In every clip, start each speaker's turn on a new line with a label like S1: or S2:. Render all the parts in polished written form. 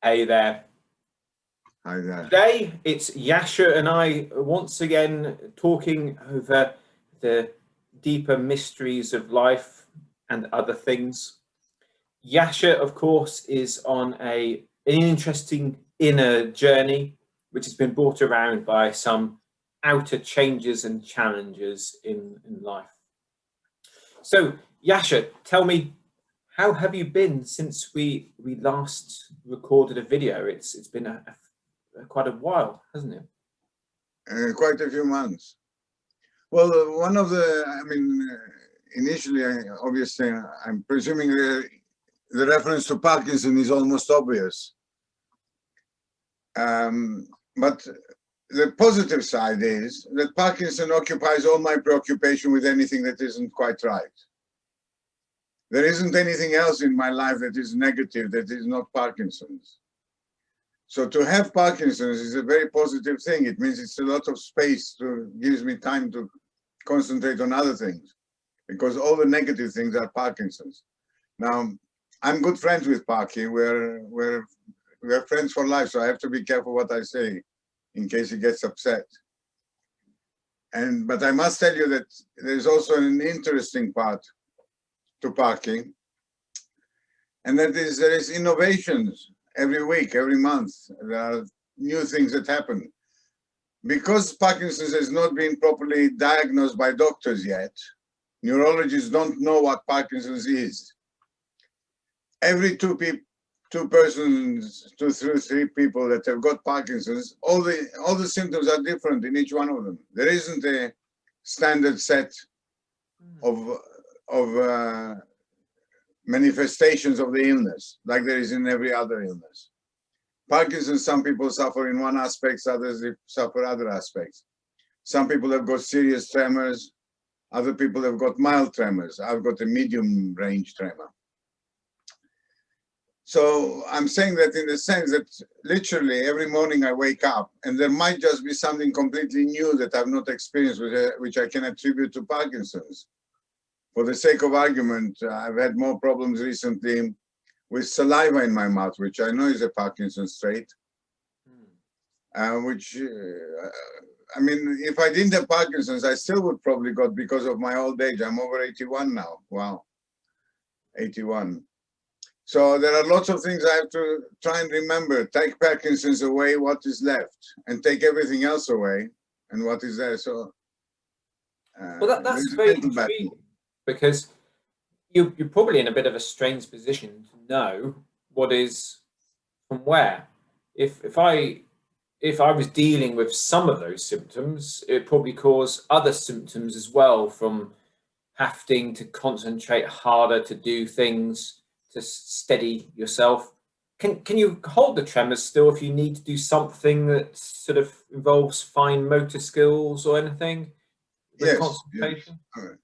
S1: Hey there.
S2: Hi there.
S1: Today it's Yasha and I once again talking over the deeper mysteries of life and other things. Yasha, of course, is on an interesting inner journey, which has been brought around by some outer changes and challenges in life. So, Yasha, tell me, how have you been since we last recorded a video? It's been quite a while, hasn't it?
S2: Quite a few months. Well, one of the, initially, obviously, I'm presuming the reference to Parkinson is almost obvious. But the positive side is that Parkinson occupies all my preoccupation with anything that isn't quite right. There isn't anything else in my life that is negative that is not Parkinson's. So to have Parkinson's is a very positive thing. It means it's a lot of space gives me time to concentrate on other things, because all the negative things are Parkinson's. Now, I'm good friends with Parky. We're friends for life, so I have to be careful what I say in case he gets upset. But I must tell you that there's also an interesting part to Parky, and that is there is innovations every week, every month. There are new things that happen. Because Parkinson's has not been properly diagnosed by doctors yet, neurologists don't know what Parkinson's is. Every two through three people that have got Parkinson's, all the symptoms are different in each one of them. There isn't a standard set of manifestations of the illness like there is in every other illness. Parkinson's, some people suffer in one aspect, others suffer other aspects. Some people have got serious tremors, other people have got mild tremors. I've got a medium range tremor. So I'm saying that in the sense that literally every morning I wake up and there might just be something completely new that I've not experienced, which I can attribute to Parkinson's. For the sake of argument, I've had more problems recently with saliva in my mouth, which I know is a Parkinson's trait. If I didn't have Parkinson's, I still would probably got because of my old age. I'm over 81 now. Wow, 81. So there are lots of things I have to try and remember. Take Parkinson's away, what is left, and take everything else away, and what is there. So,
S1: well, that's very intriguing, because you're probably in a bit of a strange position to know what is from where. If I was dealing with some of those symptoms, it probably cause other symptoms as well, from having to concentrate harder to do things to steady yourself. Can you hold the tremors still if you need to do something that sort of involves fine motor skills or anything?
S2: Yes,
S1: concentration?
S2: Yes.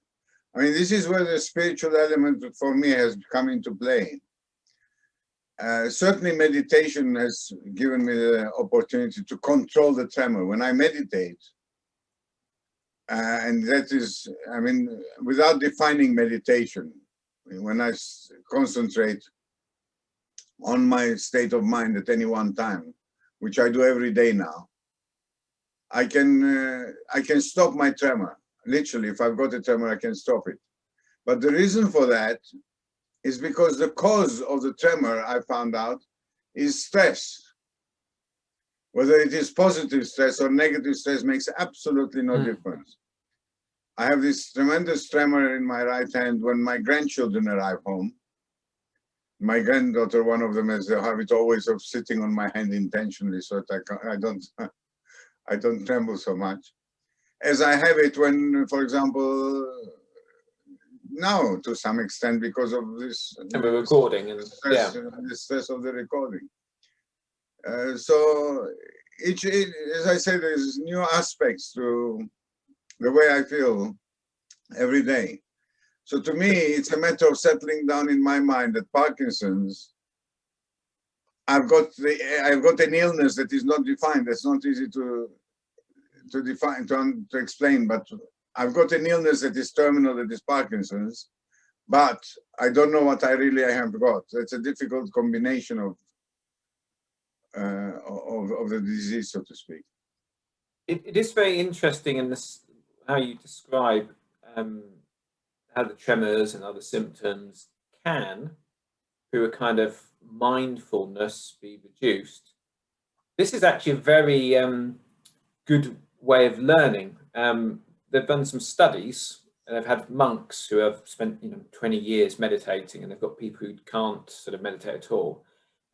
S2: This is where the spiritual element for me has come into play. Certainly meditation has given me the opportunity to control the tremor. When I meditate, and that is, without defining meditation, when I concentrate on my state of mind at any one time, which I do every day now, I can stop my tremor. Literally, if I've got a tremor, I can stop it. But the reason for that is because the cause of the tremor, I found out, is stress. Whether it is positive stress or negative stress makes absolutely no difference. I have this tremendous tremor in my right hand when my grandchildren arrive home. My granddaughter, one of them, has the habit always of sitting on my hand intentionally so that I don't tremble so much. As I have it when, for example, now to some extent because of this
S1: recording and
S2: the stress of the recording. So as I say, there's new aspects to the way I feel every day. So to me, it's a matter of settling down in my mind that Parkinson's, I've got an illness that is not defined. That's not easy to define, to explain, but I've got an illness that is terminal, that is Parkinson's, but I don't know what I really have got. It's a difficult combination of of the disease, so to speak.
S1: It is very interesting in this how you describe how the tremors and other symptoms can, through a kind of mindfulness, be reduced. This is actually a very good way of learning. They've done some studies, and they've had monks who have spent 20 years meditating, and they've got people who can't sort of meditate at all.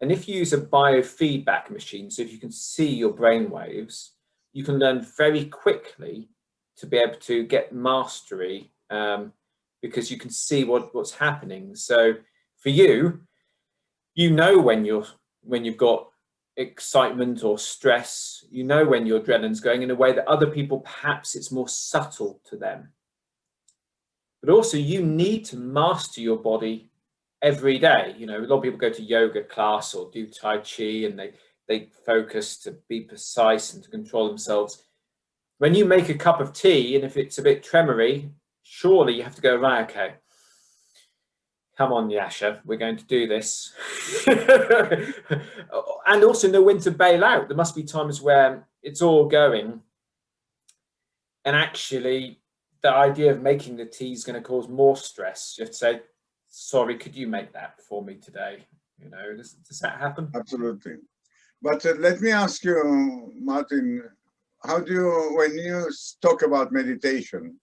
S1: And if you use a biofeedback machine, so if you can see your brain waves, you can learn very quickly to be able to get mastery, because you can see what's happening. So for you, when you've got excitement or stress, when your adrenaline's going, in a way that other people, perhaps it's more subtle to them. But also you need to master your body every day. A lot of people go to yoga class or do Tai Chi, and they focus to be precise and to control themselves. When you make a cup of tea, and if it's a bit tremory, surely you have to go, right, okay, come on, Yasha, we're going to do this. And also know when to bail out. There must be times where it's all going, and actually the idea of making the tea is going to cause more stress. You have to say, sorry, could you make that for me today? Does that happen?
S2: Absolutely. But let me ask you, Martin, how do you, when you talk about meditation,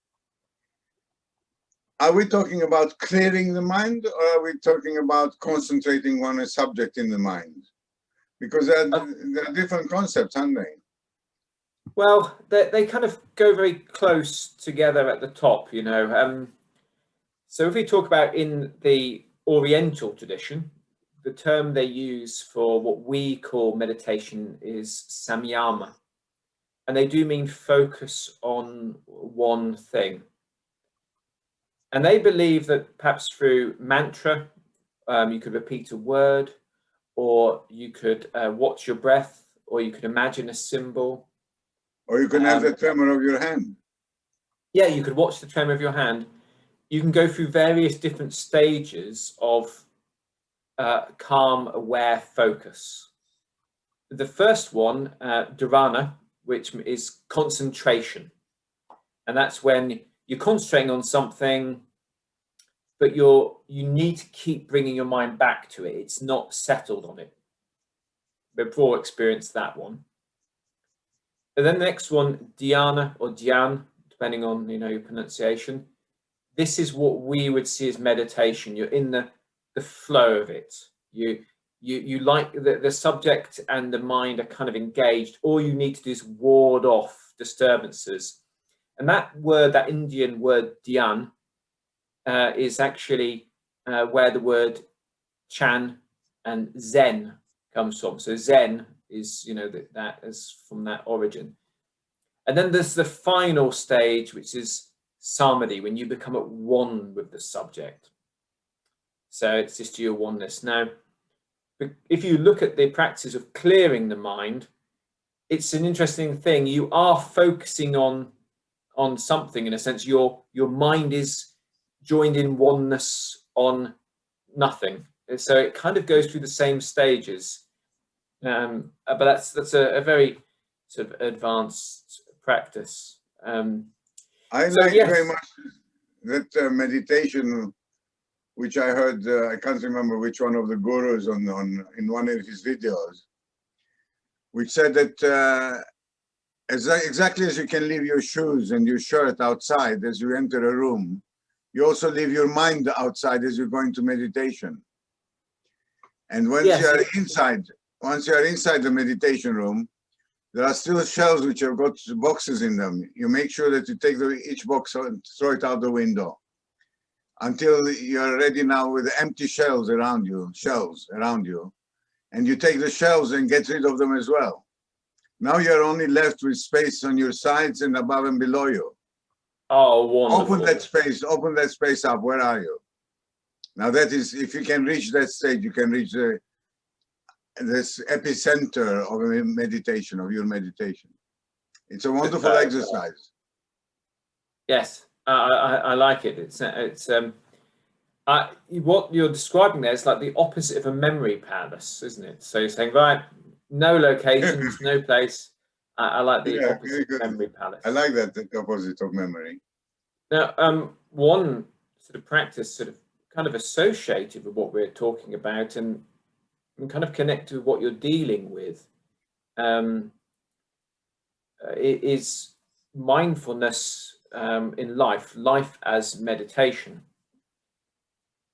S2: are we talking about clearing the mind, or are we talking about concentrating on a subject in the mind? Because there are different concepts, aren't they?
S1: Well, they kind of go very close together at the top, So if we talk about in the Oriental tradition, the term they use for what we call meditation is samyama. And they do mean focus on one thing. And they believe that perhaps through mantra, you could repeat a word, or you could watch your breath, or you could imagine a symbol.
S2: Or you can have the tremor of your hand.
S1: Yeah, you could watch the tremor of your hand. You can go through various different stages of calm, aware focus. The first one, dharana, which is concentration. And that's when you're concentrating on something, but you need to keep bringing your mind back to it. It's not settled on it. We've all experienced that one. And then the next one, dhyana or dhyan, depending on your pronunciation. This is what we would see as meditation. You're in the flow of it. You like the subject and the mind are kind of engaged. All you need to do is ward off disturbances. And that word, that Indian word dhyan, is actually where the word chan and zen comes from. So zen is, that is from that origin. And then there's the final stage, which is samadhi, when you become at one with the subject. So it's just your oneness. Now, if you look at the practice of clearing the mind, it's an interesting thing. You are focusing on something, in a sense. Your mind is joined in oneness on nothing. So it kind of goes through the same stages. But that's a very sort of advanced practice.
S2: I like very much that meditation, which I heard, I can't remember which one of the gurus in one of his videos, which said that exactly as you can leave your shoes and your shirt outside as you enter a room, you also leave your mind outside as you go into meditation. And once you are inside the meditation room, there are still shelves which have got boxes in them. You make sure that you take each box and throw it out the window until you're ready now with empty shelves around you, and you take the shelves and get rid of them as well. Now you're only left with space on your sides and above and below you.
S1: Oh, wonderful.
S2: Open that space up. Where are you? Now that is, if you can reach that stage, you can reach this epicenter of meditation, of your meditation. It's a wonderful exercise.
S1: Yes, I like it. It's what you're describing there is like the opposite of a memory palace, isn't it? So you're saying, right, No locations, no place. I like the
S2: Yeah, very
S1: opposite
S2: good.
S1: memory palace.
S2: I like that, the opposite of memory.
S1: Now, one sort of practice, sort of kind of associated with what we're talking about, and kind of connected with what you're dealing with, is mindfulness in life as meditation.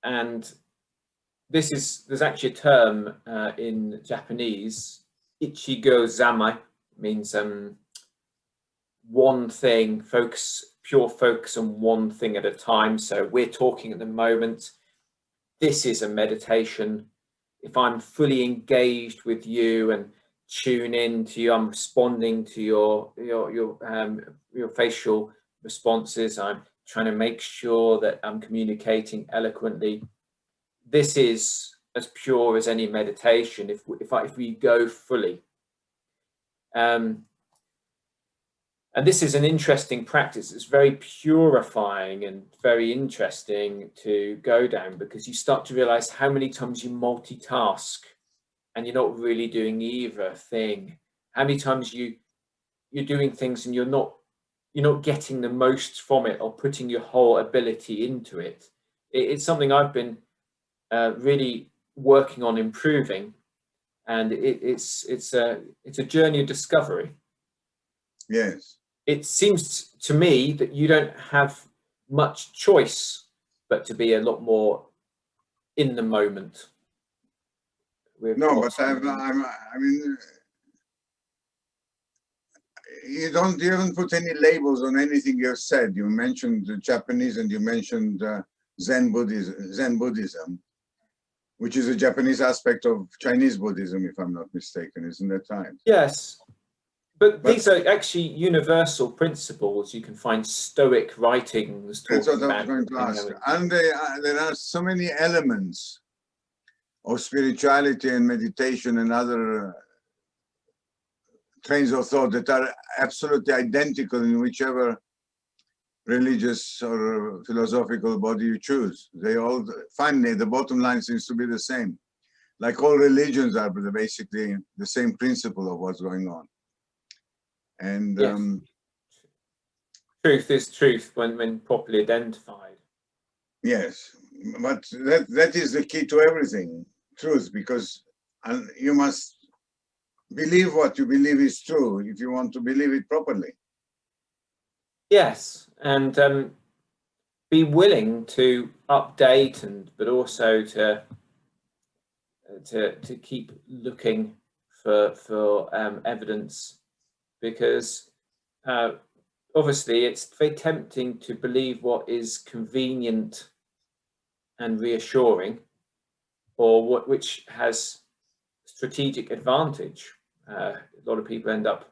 S1: And there's actually a term in Japanese, ichigo zamai, means one thing, pure focus on one thing at a time. So we're talking at the moment, this is a meditation. If I'm fully engaged with you and tune in to you, I'm responding to your facial responses. I'm trying to make sure that I'm communicating eloquently. This is as pure as any meditation if we go fully. And this is an interesting practice. It's very purifying and very interesting to go down, because you start to realize how many times you multitask and you're not really doing either thing. How many times you're doing things and you're not getting the most from it, or putting your whole ability into it. It's something I've been really working on improving, and it's a journey of discovery.
S2: Yes.
S1: It seems to me that you don't have much choice but to be a lot more in the moment.
S2: No, but I mean, you haven't put any labels on anything you've said. You mentioned the Japanese, and you mentioned Zen Buddhism, which is a Japanese aspect of Chinese Buddhism, if I'm not mistaken. Isn't that right?
S1: Yes. But these are actually universal principles. You can find Stoic writings talking
S2: That's what I
S1: about.
S2: was going to ask. And there are so many elements of spirituality and meditation and other trains of thought that are absolutely identical in whichever religious or philosophical body you choose. They all, finally, the bottom line seems to be the same. Like all religions are basically the same principle of what's going on. And
S1: yes. Truth is truth when properly identified.
S2: Yes, but that is the key to everything, truth, because you must believe what you believe is true if you want to believe it properly.
S1: Yes, and be willing to update, but also to keep looking for evidence, because obviously it's very tempting to believe what is convenient and reassuring, or which has strategic advantage. A lot of people end up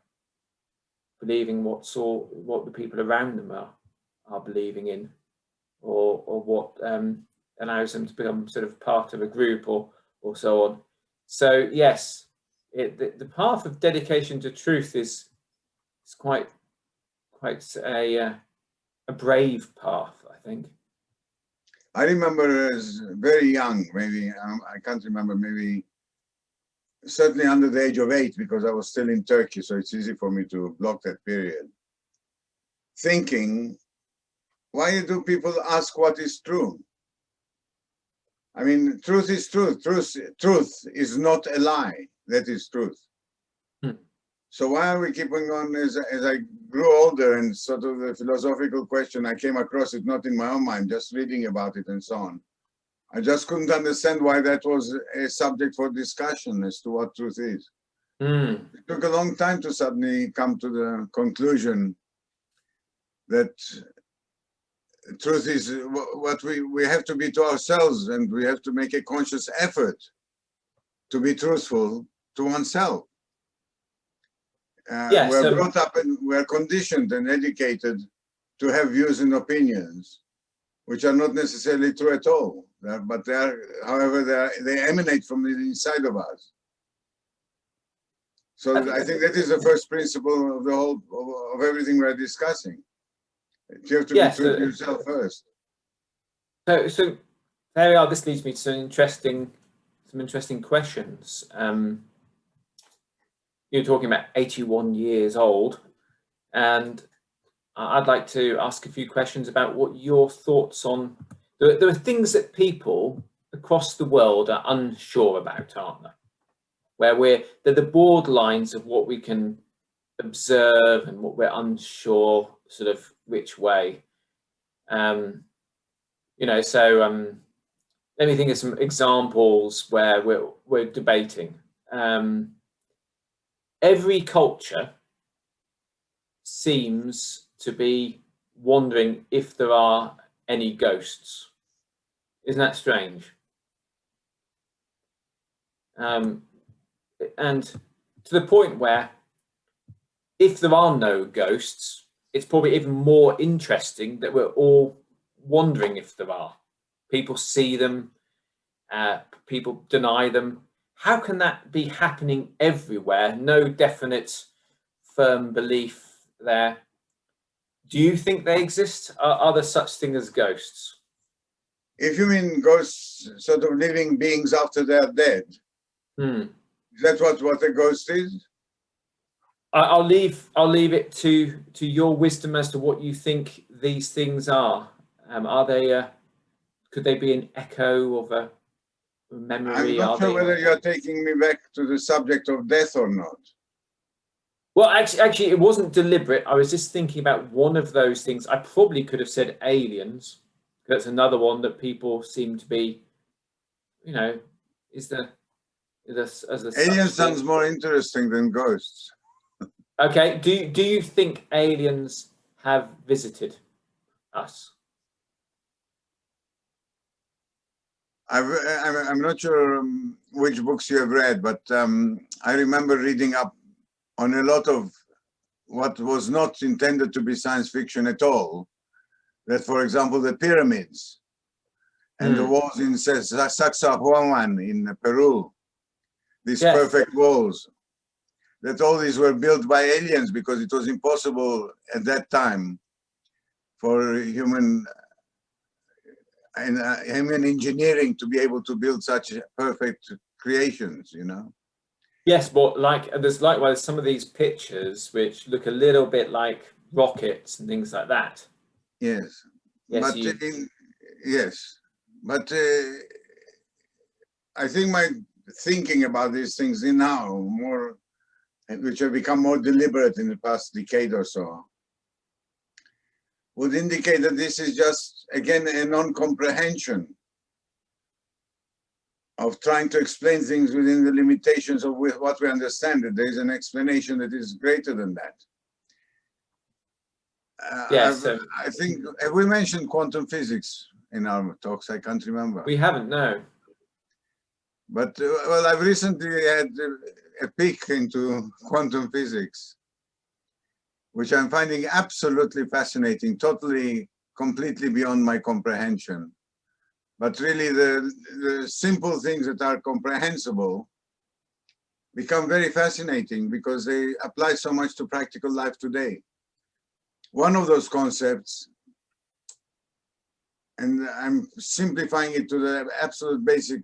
S1: believing what the people around them are believing in, or what allows them to become sort of part of a group, or so on. So yes, the path of dedication to truth is quite a brave path, I think.
S2: I remember as very young, maybe, I can't remember, maybe certainly under the age of 8, because I was still in Turkey, so it's easy for me to block that period, thinking, why do people ask what is true? I mean, truth is truth. Truth is not a lie. That is truth. So why are we keeping on? As I grew older, and sort of the philosophical question, I came across it not in my own mind, just reading about it and so on. I just couldn't understand why that was a subject for discussion as to what truth is. It took a long time to suddenly come to the conclusion that truth is what we have to be to ourselves, and we have to make a conscious effort to be truthful to oneself.
S1: Yes,
S2: we're brought up and we're conditioned and educated to have views and opinions which are not necessarily true at all, but however, they emanate from the inside of us. So I think that is the first principle of the whole of everything we're discussing. You have to be true to yourself first.
S1: So there we are. This leads me to some interesting questions. you're talking about 81 years old, and I'd like to ask a few questions about what your thoughts on. There are things that people across the world are unsure about, aren't there? Where they're the borderlines of what we can observe and what we're unsure, sort of which way. You know, so let me think of some examples where we're debating. Every culture seems to be wondering if there are any ghosts. Isn't that strange? And to the point where if there are no ghosts, it's probably even more interesting that we're all wondering if there are. People see them, people deny them. How can that be happening everywhere? No definite firm belief there. Do you think they exist? Are there such things as ghosts?
S2: If you mean ghosts, sort of living beings after they're dead, is that what a ghost is?
S1: I'll leave it to your wisdom as to what you think these things are. Are they? Could they be an echo of a memory?
S2: I'm not sure whether you're taking me back to the subject of death or not.
S1: Well, actually, it wasn't deliberate. I was just thinking about one of those things. I probably could have said aliens. That's another one that people seem to be, you know,
S2: Aliens sounds more interesting than ghosts.
S1: Okay. Do you think aliens have visited us?
S2: I'm not sure which books you have read, but I remember reading up on a lot of what was not intended to be science fiction at all. That, for example, the pyramids and the walls in Sacsayhuaman in Peru, these perfect walls, that all these were built by aliens because it was impossible at that time for human engineering to be able to build such perfect creations, you know.
S1: Yes, but there's likewise some of these pictures which look a little bit like rockets and things like that.
S2: Yes,
S1: yes,
S2: but I think my thinking about these things now, more, which have become more deliberate in the past decade or so, would indicate that this is just, again, a non-comprehension of trying to explain things within the limitations of what we understand. That there is an explanation that is greater than that. I think, have we mentioned quantum physics in our talks? I can't remember.
S1: We haven't, no.
S2: But, well, I've recently had a peek into quantum physics, which I'm finding absolutely fascinating, totally, completely beyond my comprehension. But really, the simple things that are comprehensible become very fascinating because they apply so much to practical life today. One of those concepts, and I'm simplifying it to the absolute basic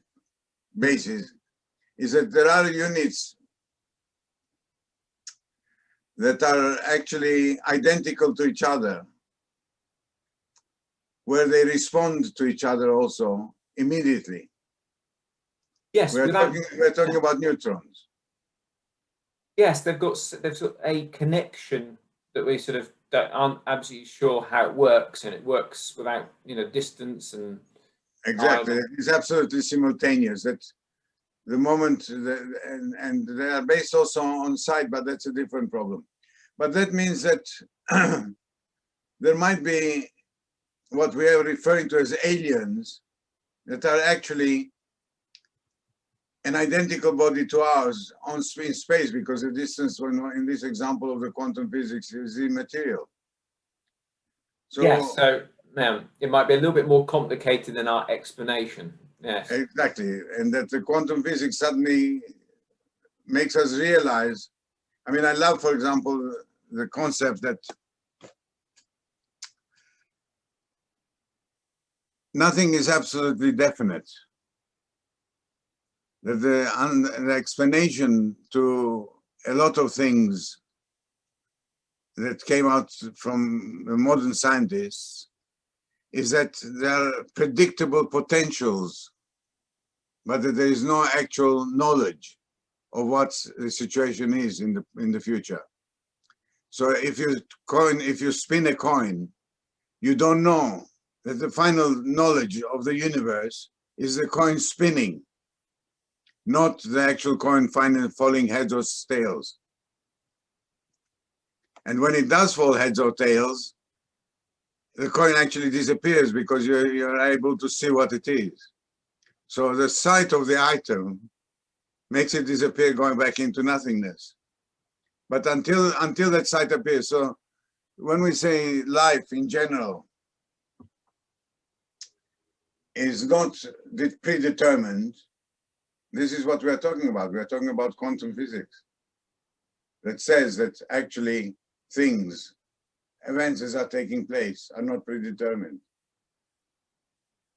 S2: basis, is that there are units that are actually identical to each other, where they respond to each other also immediately.
S1: Yes,
S2: we're talking about neutrons.
S1: Yes, they've got a connection that we sort of aren't absolutely sure how it works, and it works without, you know, distance and
S2: exactly. It's absolutely simultaneous. That the moment and they are based also on sight, but that's a different problem. But that means that there might be what we are referring to as aliens that are actually an identical body to ours in space, because the distance in this example of the quantum physics is immaterial. So,
S1: yes, so now it might be a little bit more complicated than our explanation. Yes,
S2: exactly, and that the quantum physics suddenly makes us realize. I mean, I love, for example, the concept that nothing is absolutely definite. That the explanation to a lot of things that came out from the modern scientists is that there are predictable potentials, but that there is no actual knowledge of what the situation is in the future. So if you spin a coin, you don't know that the final knowledge of the universe is the coin spinning, not the actual coin falling heads or tails. And when it does fall heads or tails, the coin actually disappears because you're able to see what it is. So the sight of the item makes it disappear, going back into nothingness. But until that sight appears, so when we say life in general is not predetermined, this is what we are talking about. We are talking about quantum physics that says that actually things, events as are taking place, are not predetermined.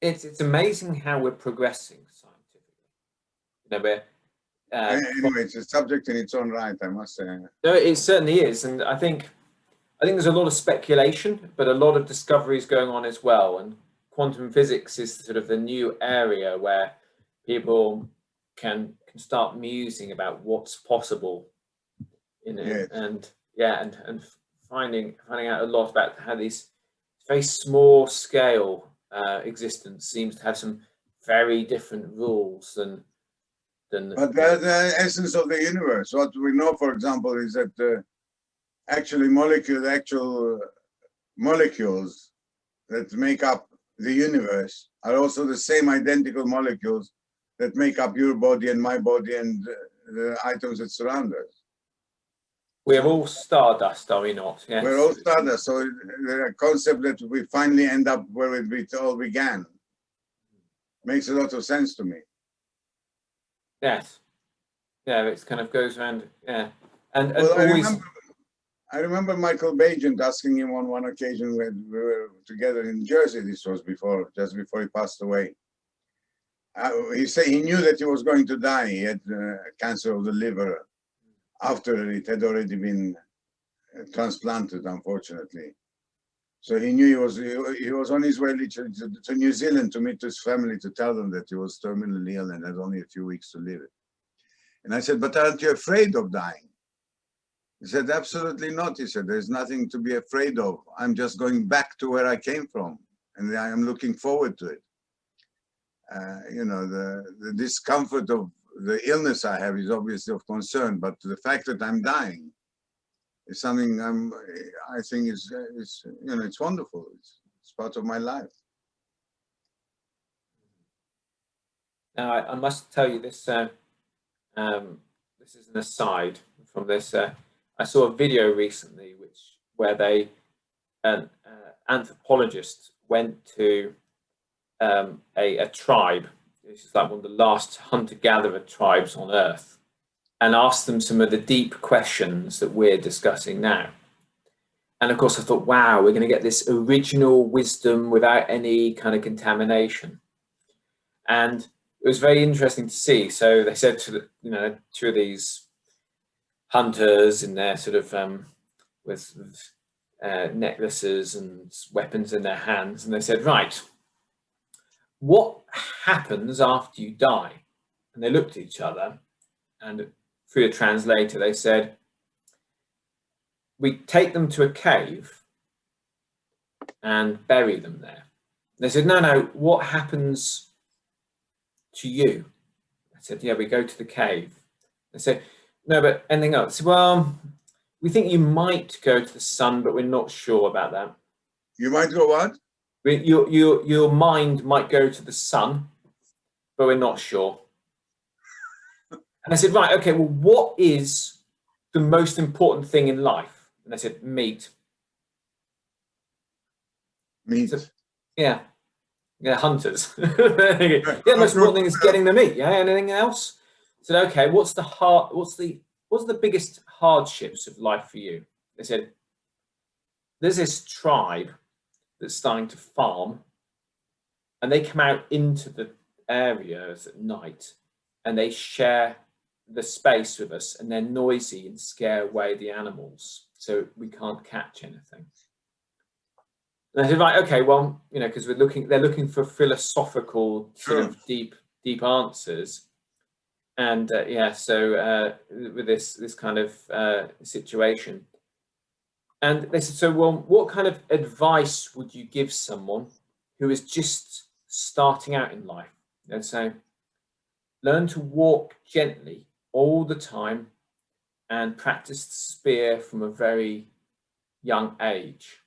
S1: It's amazing how we're progressing scientifically.
S2: Anyway, it's a subject in its own right, I must say.
S1: No, it certainly is, and I think there's a lot of speculation, but a lot of discoveries going on as well. And quantum physics is sort of the new area where people can start musing about what's possible in it,
S2: Yes.
S1: and finding out a lot about how these very small scale existence seems to have some very different rules than.
S2: But the essence of the universe. What we know, for example, is that actual molecules that make up the universe are also the same identical molecules that make up your body and my body and the items that surround us.
S1: We're all stardust, are we not? Yes.
S2: We're all stardust. So the concept that we finally end up where it all began makes a lot of sense to me.
S1: Yes. Yeah, it kind of goes around. Yeah. And
S2: well,
S1: always.
S2: I remember Michael Bagent asking him on one occasion when we were together in Jersey. This was just before he passed away. He said he knew that he was going to die. He had cancer of the liver after it had already been transplanted, unfortunately. So he knew he was on his way to New Zealand to meet his family to tell them that he was terminally ill and had only a few weeks to live. And I said, but aren't you afraid of dying? He said, absolutely not. He said, there's nothing to be afraid of. I'm just going back to where I came from, and I am looking forward to it. The discomfort of the illness I have is obviously of concern, but the fact that I'm dying is something I think is it's wonderful. It's part of my life.
S1: Now, I must tell you this. This is an aside from this. I saw a video recently where an anthropologist went to a tribe. This is like one of the last hunter-gatherer tribes on Earth, and asked them some of the deep questions that we're discussing now. And of course, I thought, wow, we're going to get this original wisdom without any kind of contamination. And it was very interesting to see. So they said to two of these hunters in their sort of with necklaces and weapons in their hands, and they said, right, what happens after you die? And they looked at each other, and through a translator, they said, we take them to a cave and bury them there. They said, no, what happens to you? I said, yeah, we go to the cave. They said, no, but anything else? I said, well, we think you might go to the sun, but we're not sure about that.
S2: You might go what?
S1: Your mind might go to the sun, but we're not sure. And I said, right, okay, well, what is the most important thing in life? And they said, meat.
S2: Meat.
S1: So, yeah, hunters. The most important thing is getting the meat. Yeah, anything else? I said, okay, what's the biggest hardships of life for you? They said, there's this tribe that's starting to farm, and they come out into the areas at night, and they share the space with us, and they're noisy and scare away the animals, so we can't catch anything. And I said, right, okay, well, you know, because they're looking for philosophical sort of deep answers. And yeah, so with this kind of situation, and they said, so well, what kind of advice would you give someone who is just starting out in life? And so, learn to walk gently all the time, and practice the spear from a very young age.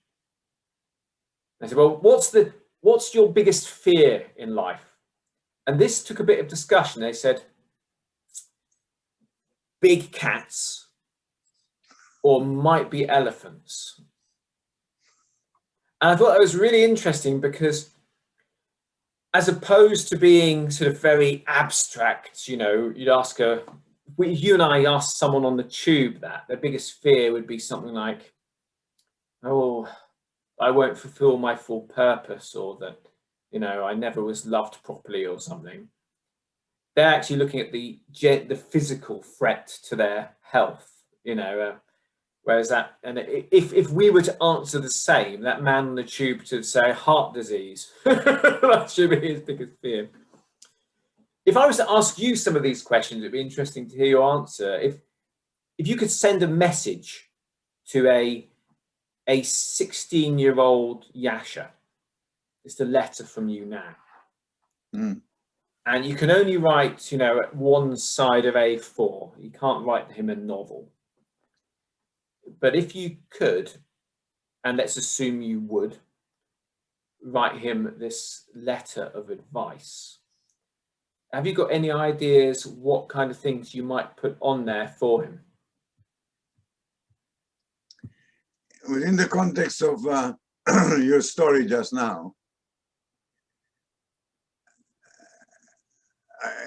S1: I said, well, what's your biggest fear in life? And this took a bit of discussion. They said, big cats, or might be elephants. And I thought that was really interesting, because as opposed to being sort of very abstract, you know, you and I asked someone on the tube that their biggest fear would be something like, oh, I won't fulfill my full purpose, or that, you know, I never was loved properly or something. They're actually looking at the physical threat to their health, you know, whereas that, and if we were to answer the same, that man on the tube to say heart disease, that should be his biggest fear. If I was to ask you some of these questions, it'd be interesting to hear your answer. If you could send a message to a 16-year-old Yasha, it's a letter from you now. And you can only write, you know, one side of A4. You can't write him a novel. But if you could, and let's assume you would, write him this letter of advice, have you got any ideas what kind of things you might put on there for him?
S2: Within the context of your story just now,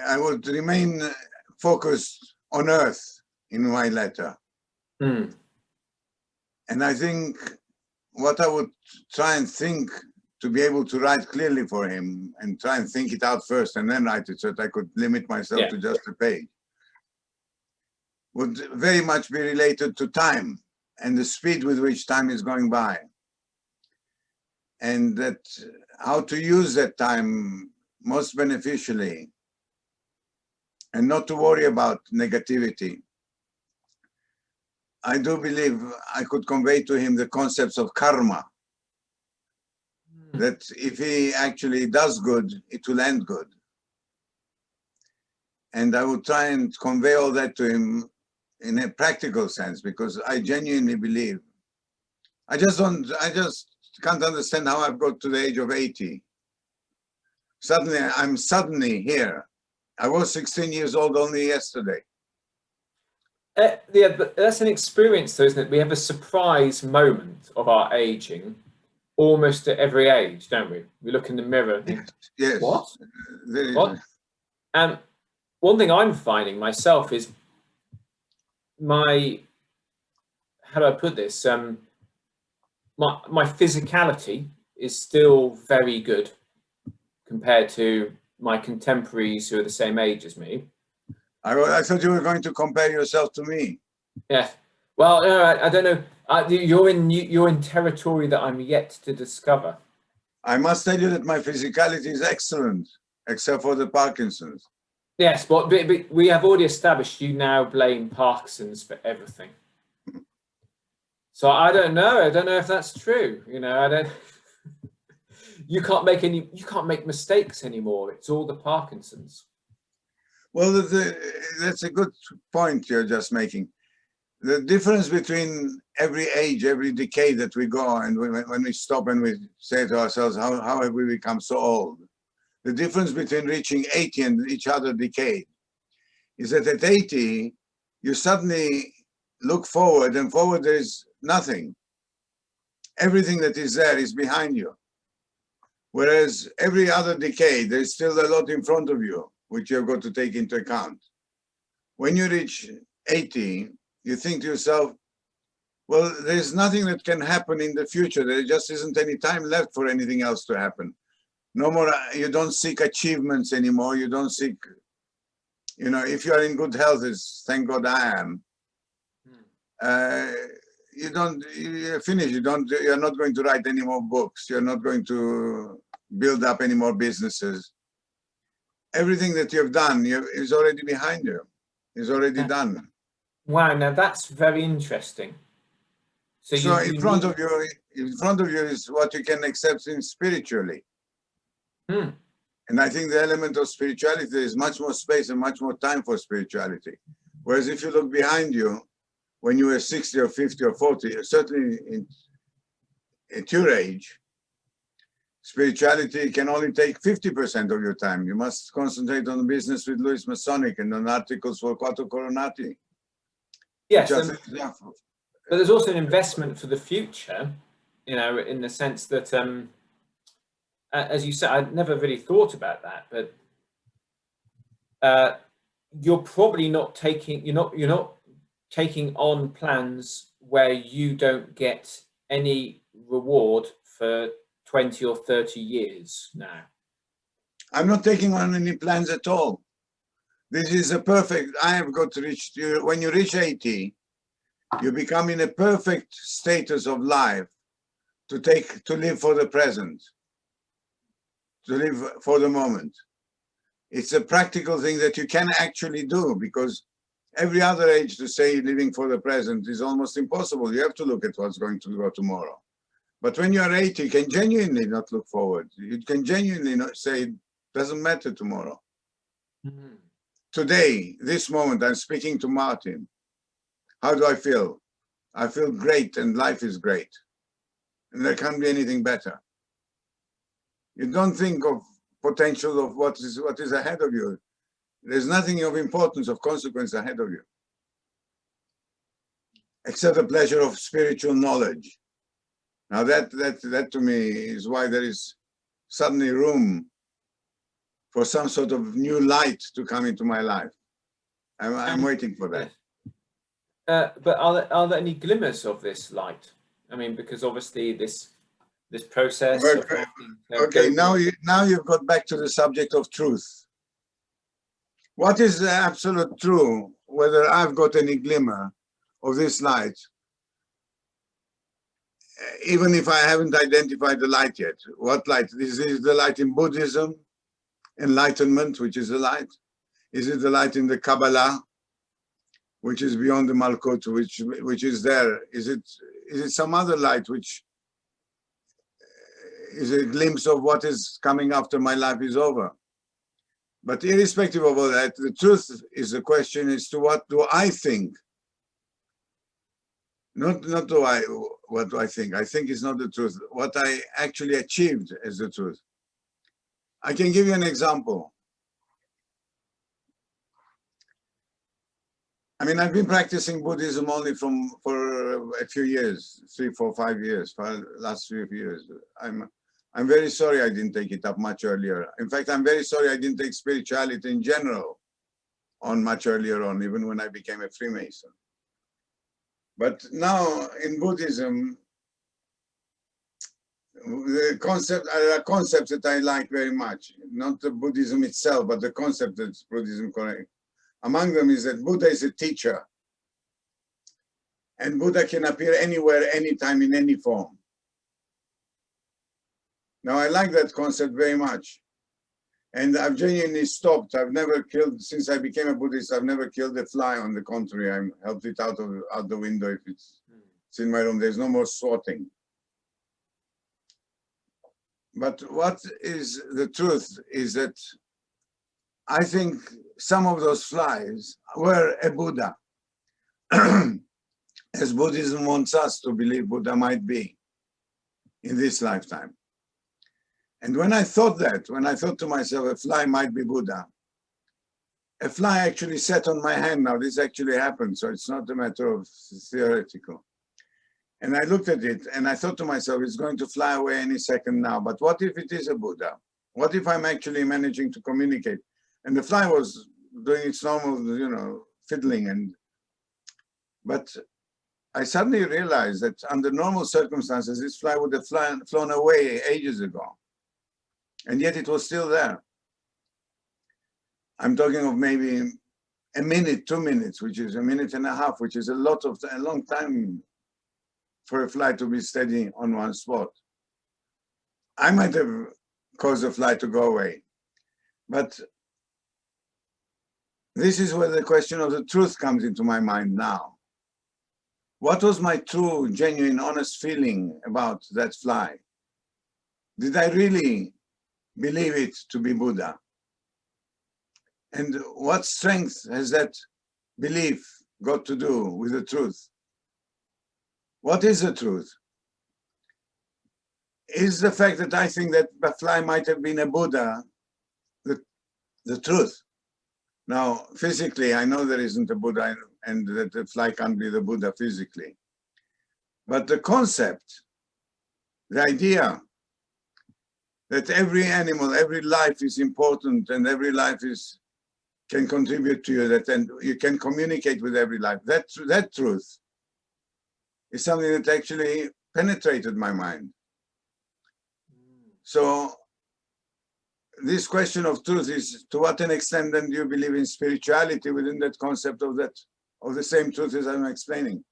S2: I would remain focused on Earth in my letter. And I think what I would try and think to be able to write clearly for him, and try and think it out first and then write it so that I could limit myself to just a page, would very much be related to time and the speed with which time is going by. And that how to use that time most beneficially, and not to worry about negativity. I do believe I could convey to him the concepts of karma, that if he actually does good, it will end good. And I would try and convey all that to him in a practical sense, because I genuinely believe, I just can't understand how I've got to the age of 80. I'm suddenly here. I was 16 years old only yesterday.
S1: Yeah, but that's an experience though, isn't it? We have a surprise moment of our aging almost at every age, don't we? We look in the mirror and think,
S2: yes.
S1: What? And one thing I'm finding myself is how do I put this? My physicality is still very good compared to my contemporaries who are the same age as me.
S2: I thought you were going to compare yourself to me.
S1: Yeah. Well, no, I don't know. You're in territory that I'm yet to discover.
S2: I must tell you that my physicality is excellent, except for the Parkinson's.
S1: Yes, but we have already established you now blame Parkinson's for everything. So I don't know. I don't know if that's true. You know, I don't. You can't make mistakes anymore. It's all the Parkinson's.
S2: Well, that's a good point you're just making. The difference between every age, every decade that we go, and when we stop and we say to ourselves, how have we become so old? The difference between reaching 80 and each other decade is that at 80, you suddenly look forward, and forward there is nothing. Everything that is there is behind you. Whereas every other decade, there's still a lot in front of you, which you've got to take into account. When you reach 80, you think to yourself, well, there's nothing that can happen in the future. There just isn't any time left for anything else to happen. No more, you don't seek achievements anymore. You don't seek You know, if you are in good health, as thank God I am, you're finished. You're not going to write any more books. You're not going to build up any more businesses. Everything that you've done is already behind you. Is already done.
S1: Wow, now that's very interesting.
S2: So in front of you is what you can accept spiritually. And I think the element of spirituality is much more space and much more time for spirituality. Whereas if you look behind you, when you were 60 or 50 or 40, certainly at your age, spirituality can only take 50% of your time. You must concentrate on business with Louis Masonic and on articles for Quattro Coronati.
S1: Yes, but there's also an investment for the future, you know, in the sense that, as you said, I'd never really thought about that, but you're probably not taking, you're not taking on plans where you don't get any reward for 20 or 30 years now.
S2: I'm not taking on any plans at all. This is a perfect, I have got to reach, when you reach 80, you become in a perfect status of life to live for the present, to live for the moment. It's a practical thing that you can actually do, because every other age to say living for the present is almost impossible. You have to look at what's going to go tomorrow. But when you're 80, you can genuinely not look forward. You can genuinely not say, it doesn't matter tomorrow. Today, this moment, I'm speaking to Martin. How do I feel? I feel great, and life is great. And there can't be anything better. You don't think of potential of what is ahead of you. There's nothing of importance, of consequence ahead of you, except the pleasure of spiritual knowledge. Now that to me is why there is suddenly room for some sort of new light to come into my life. I'm waiting for that.
S1: But are there any glimmers of this light? I mean, because obviously this process.
S2: Okay, now you've got back to the subject of truth. What is the absolute true? Whether I've got any glimmer of this light, even if I haven't identified the light yet. What light? Is the light in Buddhism, enlightenment, which is the light? Is it the light in the Kabbalah, which is beyond the Malkut, which is there? Is it some other light which is a glimpse of what is coming after my life is over? But irrespective of all that, the truth is the question as to what do I think? Not what do I think. I think is not the truth. What I actually achieved is the truth. I can give you an example. I mean, I've been practicing Buddhism only for a few years, 3, 4, 5 years, for the last few years. I'm very sorry I didn't take it up much earlier. In fact, I'm very sorry I didn't take spirituality in general on much earlier on, even when I became a Freemason. But now in Buddhism, the concept are concepts that I like very much. Not the Buddhism itself, but the concept that Buddhism correct. Among them is that Buddha is a teacher. And Buddha can appear anywhere, anytime, in any form. Now, I like that concept very much. And I've genuinely stopped. I've never killed, since I became a Buddhist, I've never killed a fly. On the contrary, I helped it out the window if it's in my room. There's no more swatting. But what is the truth is that I think some of those flies were a Buddha, as Buddhism wants us to believe Buddha might be in this lifetime. And when I thought to myself, a fly might be Buddha, a fly actually sat on my hand. Now, this actually happened, so it's not a matter of theoretical. And I looked at it and I thought to myself, it's going to fly away any second now. But what if it is a Buddha? What if I'm actually managing to communicate? And the fly was doing its normal, fiddling. But I suddenly realized that under normal circumstances, this fly would have flown away ages ago. And yet it was still there. I'm talking of maybe a minute, 2 minutes, which is a minute and a half, which is a long time for a fly to be steady on one spot. I might have caused the fly to go away, but this is where the question of the truth comes into my mind now. What was my true, genuine, honest feeling about that fly? Did I really believe it to be Buddha? And what strength has that belief got to do with the truth? What is the truth? Is the fact that I think that the fly might have been a Buddha the truth? Now, physically, I know there isn't a Buddha and that the fly can't be the Buddha physically. But the concept, the idea that every animal, every life is important and every life can contribute to you, and you can communicate with every life, that truth is something that actually penetrated my mind. So this question of truth is, to what an extent then do you believe in spirituality within that concept of the same truth as I'm explaining?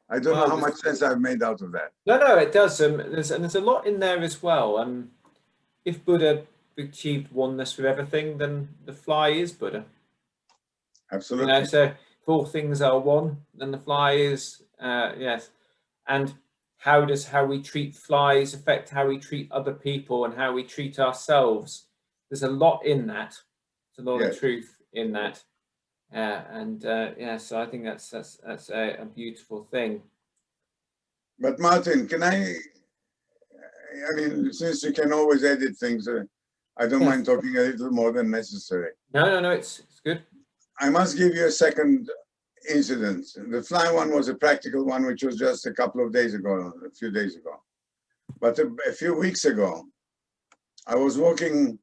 S2: I don't know how much sense I've made out of that.
S1: No, it does. There's a lot in there as well. If Buddha achieved oneness with everything, then the fly is Buddha.
S2: Absolutely.
S1: You know, so if all things are one, then the fly is yes. And how does how we treat flies affect how we treat other people and how we treat ourselves? There's a lot in that. There's a lot of truth in that. So I think that's a beautiful thing.
S2: But Martin, I mean, since you can always edit things, I don't mind talking a little more than necessary.
S1: No, it's good.
S2: I must give you a second incident. The fly one was a practical one, which was just a few days ago. But a few weeks ago, I was walking,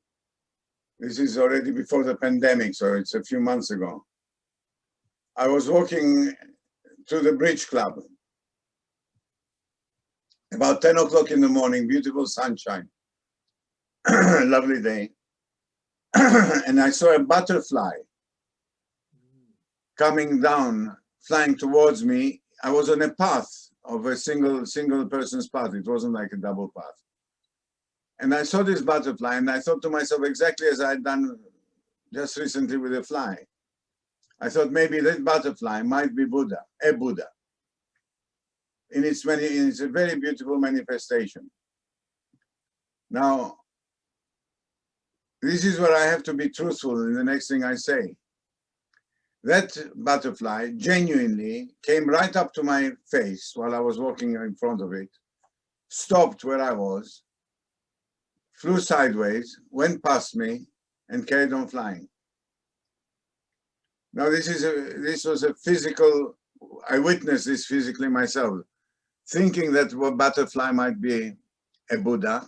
S2: this is already before the pandemic, so it's a few months ago. I was walking to the Bridge Club, about 10 o'clock in the morning, beautiful sunshine, lovely day. And I saw a butterfly coming down, flying towards me. I was on a path of a single person's path. It wasn't like a double path. And I saw this butterfly and I thought to myself, exactly as I had done just recently with a fly. I thought maybe that butterfly might be Buddha, a Buddha. It's a very beautiful manifestation. Now, this is where I have to be truthful in the next thing I say. That butterfly genuinely came right up to my face while I was walking in front of it, stopped where I was, flew sideways, went past me, and carried on flying. Now, this was a physical, I witnessed this physically myself, thinking that a butterfly might be a Buddha.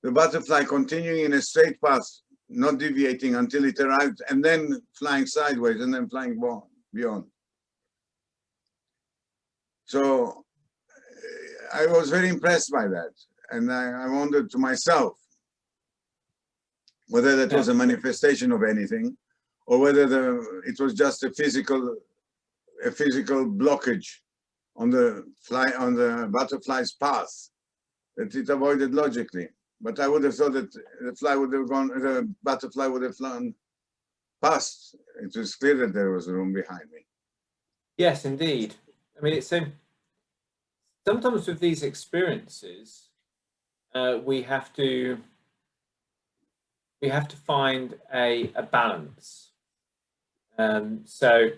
S2: The butterfly continuing in a straight path, not deviating until it arrived, and then flying sideways and then flying beyond. So I was very impressed by that. And I wondered to myself whether that was a manifestation of anything or whether it was just a physical blockage on the butterfly's path that it avoided logically. But I would have thought that the butterfly would have flown past. It was clear that there was room behind me.
S1: Yes, indeed. I mean, it's sometimes with these experiences, we have to find a balance. So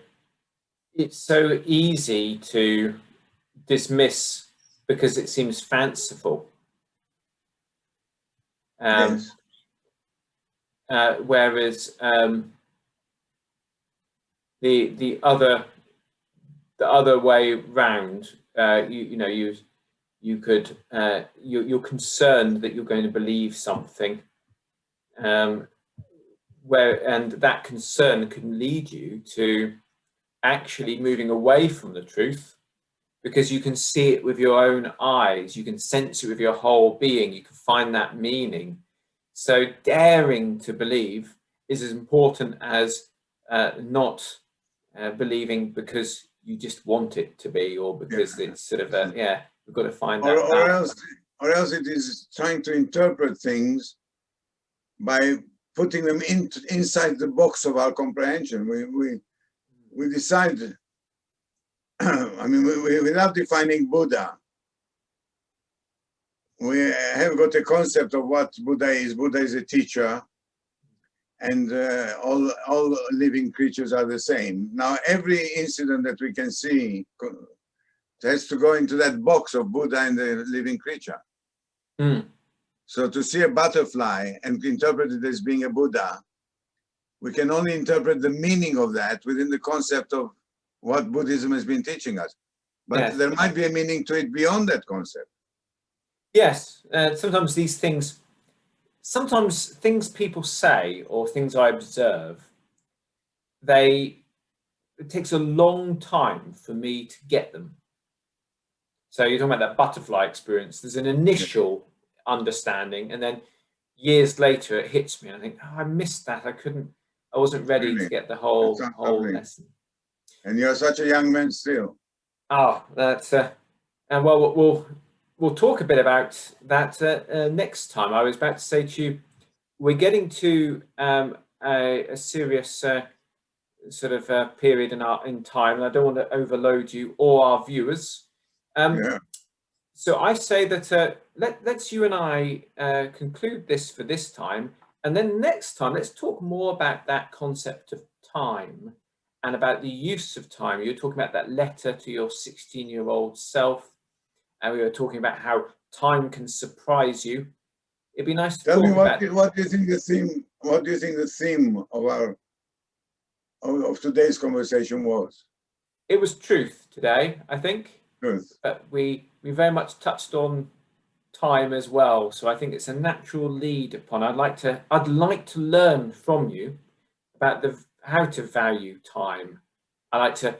S1: it's so easy to dismiss because it seems fanciful.
S2: Yes.
S1: Whereas the other way round, you're concerned that you're going to believe something, and that concern can lead you to actually moving away from the truth, because you can see it with your own eyes, you can sense it with your whole being, you can find that meaning. So daring to believe is as important as not believing because you just want it to be, or because it's sort of a, we've got to find that
S2: balance. Or else it is trying to interpret things by putting them inside the box of our comprehension. We decide, I mean, without defining Buddha, we have got a concept of what Buddha is. Buddha is a teacher, and all living creatures are the same. Now, every incident that we can see has to go into that box of Buddha and the living creature.
S1: Mm.
S2: So to see a butterfly and interpret it as being a Buddha, we can only interpret the meaning of that within the concept of what Buddhism has been teaching us. But there might be a meaning to it beyond that concept.
S1: Yes, sometimes these things, sometimes things people say or things I observe, it takes a long time for me to get them. So you're talking about that butterfly experience. There's an initial understanding, and then years later it hits me and I think, oh, I missed that. I wasn't ready to get the whole lesson.
S2: And you're such a young man still.
S1: Oh, that's and well, we'll talk a bit about that next time. I was about to say to you, we're getting to a serious sort of period in time, and I don't want to overload you or our viewers. So I say that let's you and I conclude this for this time, and then next time let's talk more about that concept of time and about the use of time. You were talking about that letter to your 16-year-old self, and we were talking about how time can surprise you. It'd be nice to
S2: tell
S1: talk
S2: me
S1: about.
S2: What do you think the theme? What do you think the theme of today's conversation was?
S1: It was truth today, I think.
S2: Truth.
S1: But we very much touched on time as well, so I think it's a natural lead upon. I'd like to learn from you about how to value time. I like to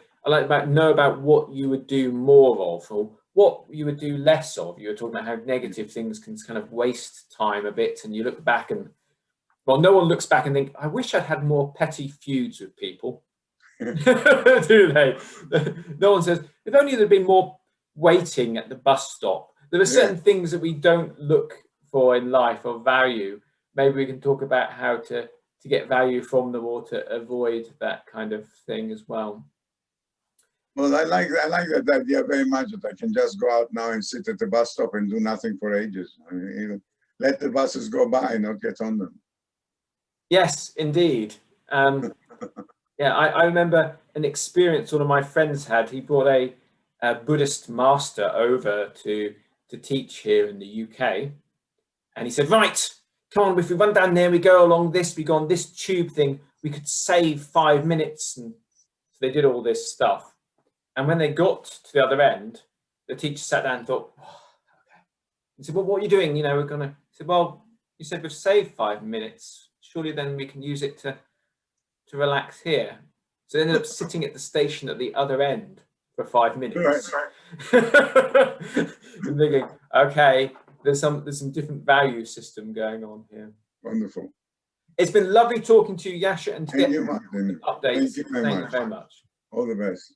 S1: know about what you would do more of, or what you would do less of. You were talking about how negative things can kind of waste time a bit, and you look back and, well, no one looks back and think, I wish I'd had more petty feuds with people. Do they? No one says, if only there'd been more waiting at the bus stop. There are certain things that we don't look for in life or value. Maybe we can talk about how to get value from them, or to avoid that kind of thing as well.
S2: Well, I like that idea very much, that I can just go out now and sit at the bus stop and do nothing for ages. I mean, let the buses go by, not get on them.
S1: Yes, indeed. Yeah, I remember an experience one of my friends had. He brought a Buddhist master over to teach here in the UK, and he said, right, come on, if we run down there, we go along this, we go on this tube thing, we could save 5 minutes. And so they did all this stuff. And when they got to the other end, the teacher sat down and thought, oh, okay. He said, well, what are you doing? You know, we're gonna. He said, well, you said we've saved 5 minutes. Surely then we can use it to relax here. So they ended up sitting at the station at the other end for 5 minutes. Right. And thinking, okay, there's some different value system going on here.
S2: Wonderful.
S1: It's been lovely talking to you, Yasha, and to
S2: Thank
S1: get
S2: you, Martin.
S1: updates.
S2: Thank you very much.
S1: Thank you very much.
S2: All the best.